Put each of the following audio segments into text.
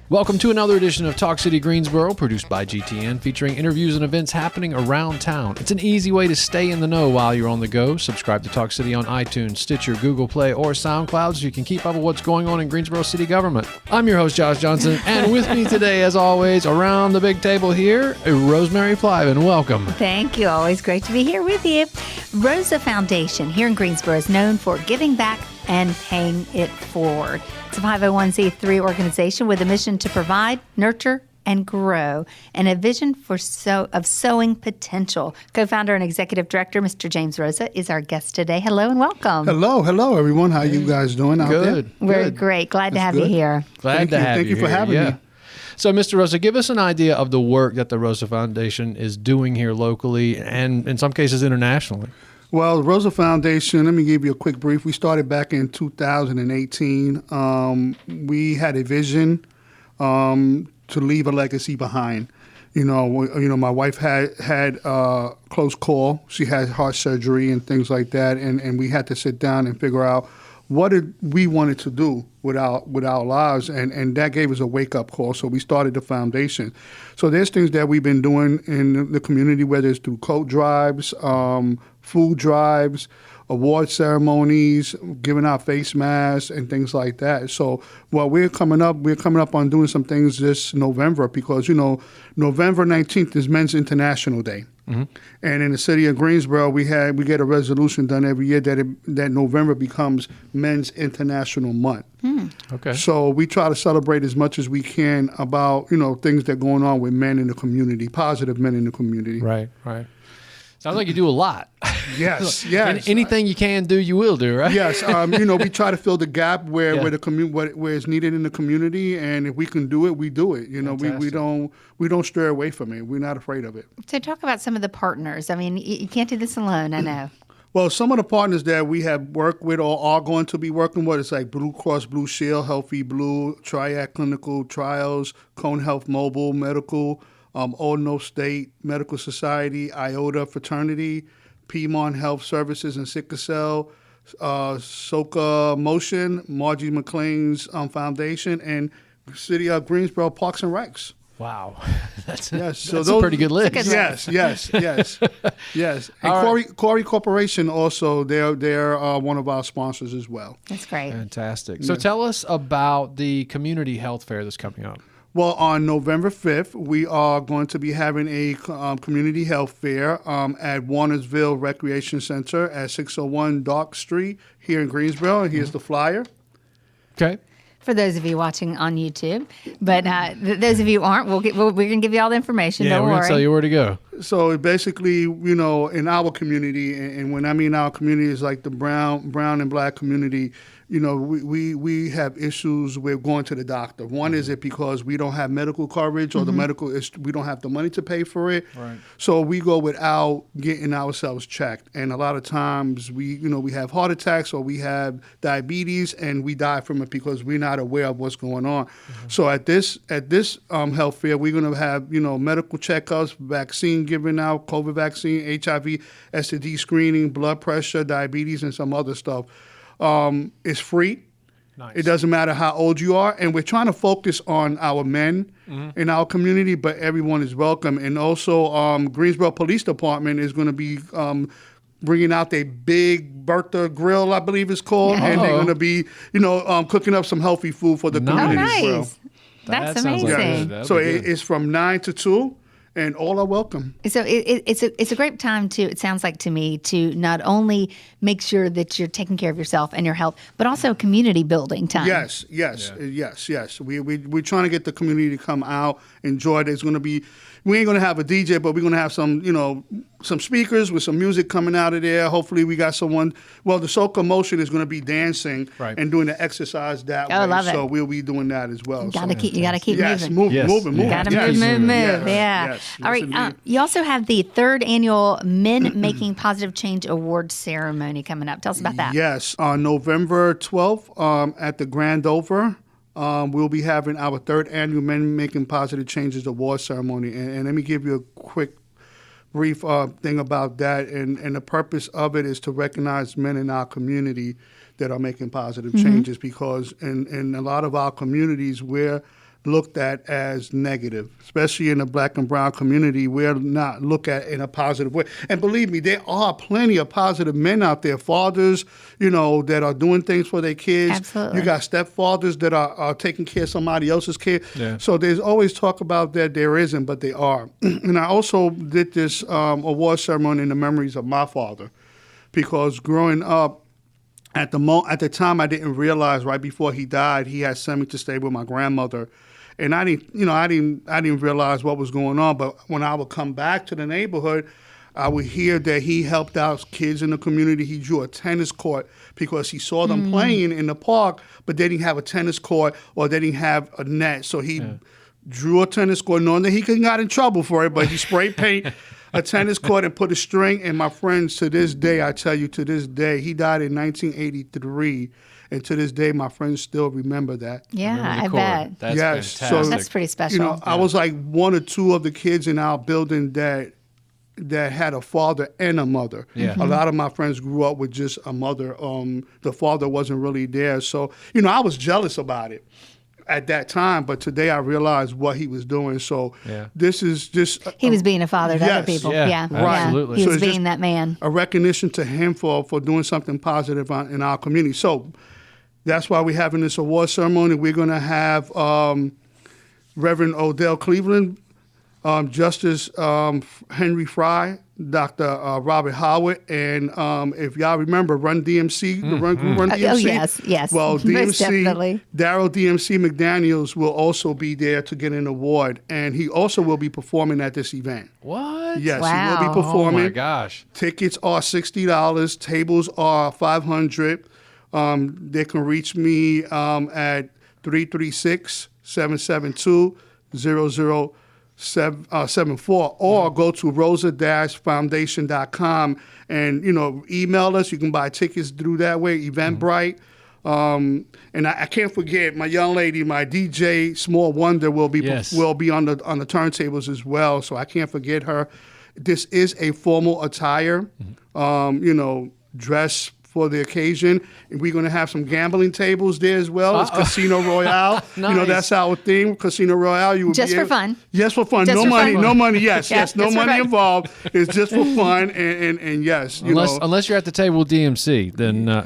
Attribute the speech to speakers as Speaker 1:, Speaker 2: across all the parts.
Speaker 1: Welcome to another edition of Talk City Greensboro, produced by GTN, featuring interviews and events happening around town. It's an easy way to stay in the know while you're on the go. Subscribe to Talk City on iTunes, Stitcher, Google Play, or SoundCloud so you can keep up with what's going on in Greensboro City government. I'm your host, Josh Johnson, and with me today, as always, around the big table here, Rosemary Plyven. Welcome.
Speaker 2: Thank you. Always great to be here with you. Rosa Foundation here in Greensboro is known for giving back and paying it forward. It's a 501c3 organization with a mission to provide, nurture, and grow, and a vision of sowing potential. Co-founder and executive director, Mr. James Rosa, is our guest today. Hello and welcome.
Speaker 3: Hello, everyone. How you guys doing out there?
Speaker 2: We're great. Glad to have you here.
Speaker 1: Glad to have you.
Speaker 3: Thank you for having me.
Speaker 1: So, Mr. Rosa, give us an idea of the work that the Rosa Foundation is doing here locally and, in some cases, internationally.
Speaker 3: Well, Rosa Foundation, let me give you a quick brief. We started back in 2018. We had a vision to leave a legacy behind. You know, my wife had close call. She had heart surgery and things like that, and we had to sit down and figure out what did we wanted to do with our lives, and that gave us a wake-up call. So we started the foundation. So there's things that we've been doing in the community, whether it's through coat drives, food drives, award ceremonies, giving out face masks and things like that. So we're coming up on doing some things this November because, you know, November 19th is Men's International Day. Mm-hmm. And in the city of Greensboro, we get a resolution done every year that November becomes Men's International Month.
Speaker 1: Okay.
Speaker 3: So we try to celebrate as much as we can about, you know, things that are going on with men in the community, positive men in the community.
Speaker 1: Right. Sounds like you do a lot.
Speaker 3: Yes.
Speaker 1: Anything you can do, you will do, right?
Speaker 3: Yes. You know, we try to fill the gap where it's needed in the community, and if we can do it, we do it. You know, we don't stray away from it. We're not afraid of it.
Speaker 2: So talk about some of the partners. I mean, you can't do this alone, I know.
Speaker 3: Well, some of the partners that we have worked with or are going to be working with, it's like Blue Cross Blue Shield, Healthy Blue, Triad Clinical Trials, Cone Health Mobile Medical, Old North State Medical Society, IOTA Fraternity, Piedmont Health Services and Sickle Cell, Soca Motion, Margie McLean's Foundation, and City of Greensboro Parks and Recs.
Speaker 1: Wow, that's
Speaker 3: a
Speaker 1: pretty good list.
Speaker 3: Yes. And Corey Corporation also, they're one of our sponsors as well.
Speaker 2: That's great.
Speaker 1: Fantastic. So tell us about the community health fair that's coming up.
Speaker 3: Well, on November 5th, we are going to be having a community health fair at Warnersville Recreation Center at 601 Dark Street here in Greensboro. And here's the flyer.
Speaker 1: Okay.
Speaker 2: For those of you watching on YouTube, but those of you who aren't, we're going to give you all the information.
Speaker 1: Yeah,
Speaker 2: Don't
Speaker 1: we're going
Speaker 2: worry.
Speaker 1: to tell you where to go.
Speaker 3: So basically, you know, in our community, and when I mean our community is like the brown and black community, you know, we have issues with going to the doctor. One is it because we don't have medical coverage or we don't have the money to pay for it.
Speaker 1: Right.
Speaker 3: So we go without getting ourselves checked. And a lot of times we have heart attacks or we have diabetes and we die from it because we're not aware of what's going on. Mm-hmm. So at this health fair, we're going to have, you know, medical checkups, vaccine giving out, COVID vaccine, HIV, STD screening, blood pressure, diabetes, and some other stuff. It's free.
Speaker 1: Nice.
Speaker 3: It doesn't matter how old you are. And we're trying to focus on our men in our community, but everyone is welcome. And also Greensboro Police Department is going to be bringing out their big Bertha Grill, I believe it's called. And they're going to be, you know, cooking up some healthy food for the community as well.
Speaker 2: Nice. That's
Speaker 1: That sounds
Speaker 2: amazing.
Speaker 1: like
Speaker 3: So it's from 9 to 2. And all are welcome.
Speaker 2: So it's a great time it sounds like to me, to not only make sure that you're taking care of yourself and your health, but also community building time.
Speaker 3: Yes. We're trying to get the community to come out, enjoy it. We ain't going to have a DJ, but we're going to have some, you know, some speakers with some music coming out of there. Hopefully we got someone. Well, the Soca Motion is going to be dancing and doing the exercise that way.
Speaker 2: Love it.
Speaker 3: So we'll be doing that as well.
Speaker 2: You got to keep moving.
Speaker 3: Moving.
Speaker 2: Got to move. Yeah.
Speaker 3: Yes.
Speaker 2: All right. You also have the third annual Men Making Positive Change Award ceremony coming up. Tell us about that.
Speaker 3: Yes. On November 12th at the Grand Over, we'll be having our third annual Men Making Positive Changes Award ceremony. And let me give you a quick brief thing about that. And the purpose of it is to recognize men in our community that are making positive changes, because in a lot of our communities, we're looked at as negative, especially in the black and brown community. We're not looked at in a positive way. And believe me, there are plenty of positive men out there, fathers, that are doing things for their kids.
Speaker 2: Absolutely.
Speaker 3: You got stepfathers that are taking care of somebody else's kid.
Speaker 1: Yeah.
Speaker 3: So there's always talk about that. There isn't, but they are. And I also did this award ceremony in the memories of my father, because growing up, at the time, I didn't realize right before he died, he had sent me to stay with my grandmother. And I didn't realize what was going on. But when I would come back to the neighborhood, I would hear that he helped out kids in the community. He drew a tennis court because he saw them playing in the park, but they didn't have a tennis court or they didn't have a net. So he drew a tennis court, knowing that he could got in trouble for it, but he spray paint a tennis court and put a string. And my friends, to this day, I tell you, to this day, he died in 1983. And to this day, my friends still remember that.
Speaker 2: Yeah, I bet.
Speaker 1: That's
Speaker 3: Yes,
Speaker 1: fantastic.
Speaker 3: so-
Speaker 2: That's pretty special.
Speaker 3: I was like one or two of the kids in our building that had a father and a mother.
Speaker 1: Yeah.
Speaker 3: A lot of my friends grew up with just a mother. The father wasn't really there. So, I was jealous about it at that time, but today I realize what he was doing. So this is just...
Speaker 2: He was being a father to
Speaker 3: yes.
Speaker 2: other people.
Speaker 1: Yeah,
Speaker 2: Yeah,
Speaker 1: absolutely.
Speaker 2: He
Speaker 3: So
Speaker 2: was
Speaker 3: it's
Speaker 2: being
Speaker 3: just
Speaker 2: that man.
Speaker 3: a recognition to him for doing something positive in our community. So that's why we're having this award ceremony. We're going to have Reverend Odell Cleveland, Justice Henry Fry, Dr. Robert Howard, and if y'all remember, Run DMC, the Run DMC.
Speaker 2: Oh, yes.
Speaker 3: Well,
Speaker 2: Most
Speaker 3: DMC,
Speaker 2: definitely.
Speaker 3: Daryl DMC McDaniels will also be there to get an award, and he also will be performing at this event.
Speaker 1: What?
Speaker 3: Yes, he
Speaker 2: Wow.
Speaker 3: will be performing.
Speaker 1: Oh my gosh.
Speaker 3: Tickets are $60. Tables are $500. They can reach me at 336-772-0074 or go to rosa-foundation.com and, email us. You can buy tickets through that way, Eventbrite. And I can't forget my young lady, my DJ Small Wonder will be
Speaker 1: Yes.
Speaker 3: on the turntables as well. So I can't forget her. This is a formal attire, dress for the occasion. And we're going to have some gambling tables there as well. It's Casino Royale.
Speaker 1: Nice.
Speaker 3: That's our theme, Casino Royale. You would
Speaker 2: Just
Speaker 3: be
Speaker 2: for
Speaker 3: able-
Speaker 2: fun.
Speaker 3: Yes, for fun.
Speaker 2: Just
Speaker 3: No
Speaker 2: for
Speaker 3: money.
Speaker 2: fun.
Speaker 3: No money. Yes,
Speaker 2: Yeah,
Speaker 3: yes. No
Speaker 2: just for
Speaker 3: money
Speaker 2: fun.
Speaker 3: involved. It's just for fun. And yes,
Speaker 1: Unless you're at the table with DMC, then no.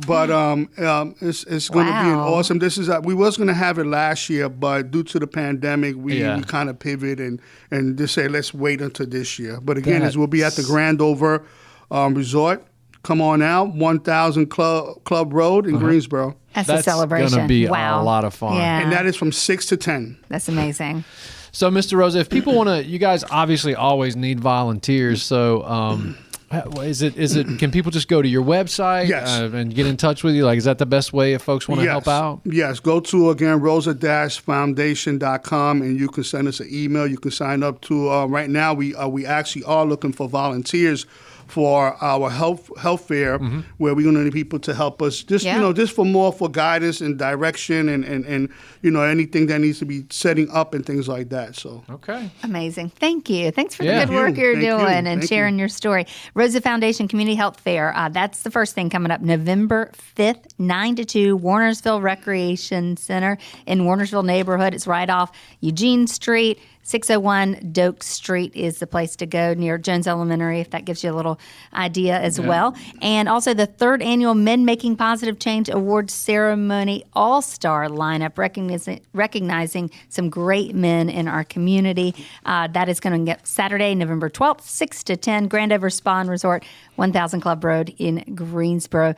Speaker 3: But it's going to be an
Speaker 2: Wow.
Speaker 3: awesome. This is we was going to have it last year, but due to the pandemic, we kind of pivot and just say let's wait until this year. But again, this will be at the Grand Over Resort. Come on out, 1000 Club Road in Greensboro,
Speaker 2: That's
Speaker 1: That's
Speaker 2: a celebration.
Speaker 1: gonna be a
Speaker 2: wow.
Speaker 1: lot of fun.
Speaker 2: Yeah.
Speaker 3: and that is from 6 to 10.
Speaker 2: That's amazing.
Speaker 1: So, Mr. Rosa, if people want to, you guys obviously always need volunteers. So, is it? Can people just go to your website
Speaker 3: Yes.
Speaker 1: and get in touch with you? Like, is that the best way if folks want to help out?
Speaker 3: Yes, go to, again, rosa-foundation.com, and you can send us an email. You can sign up to, right now, we actually are looking for volunteers for our health fair, where we're going to need people to help us just for guidance and direction and anything that needs to be setting up and things like that. So
Speaker 1: Okay.
Speaker 2: Amazing. Thank you. Thanks for the
Speaker 1: Yeah.
Speaker 2: good work you're
Speaker 3: Thank you.
Speaker 2: doing and
Speaker 3: Thank
Speaker 2: sharing
Speaker 3: you.
Speaker 2: your story. Rosa Foundation Community Health Fair. That's the first thing coming up November 5th, 9 to 2, Warnersville Recreation Center in Warnersville neighborhood. It's right off Eugene Street. 601 Doak Street is the place to go near Jones Elementary, if that gives you a little idea as well. And also the third annual Men Making Positive Change Awards Ceremony All-Star lineup, recognizing some great men in our community. That is going to get Saturday, November 12th, 6 to 10, Grand Over Spa and Resort, 1000 Club Road in Greensboro.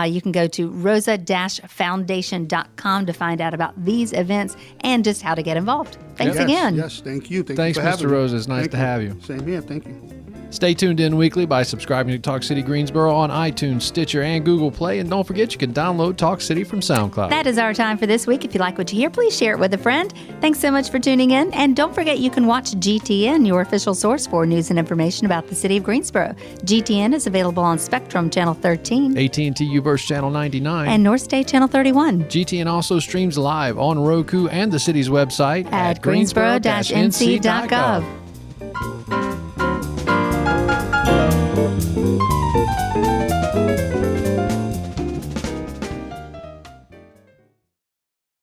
Speaker 2: You can go to rosa-foundation.com to find out about these events and just how to get involved. Thanks
Speaker 3: yes,
Speaker 2: again.
Speaker 3: Yes, thank you.
Speaker 1: Thanks,
Speaker 3: you for having
Speaker 1: Mr.
Speaker 3: me.
Speaker 1: Rosa. It's nice
Speaker 3: Thank
Speaker 1: to have you.
Speaker 3: Same here. Thank you.
Speaker 1: Stay tuned in weekly by subscribing to Talk City Greensboro on iTunes, Stitcher, and Google Play. And don't forget, you can download Talk City from SoundCloud.
Speaker 2: That is our time for this week. If you like what you hear, please share it with a friend. Thanks so much for tuning in. And don't forget, you can watch GTN, your official source for news and information about the city of Greensboro. GTN is available on Spectrum Channel 13
Speaker 1: AT&T UVerse Channel 99.
Speaker 2: and North State Channel 31.
Speaker 1: GTN also streams live on Roku and the city's website
Speaker 2: At greensboro-nc.gov.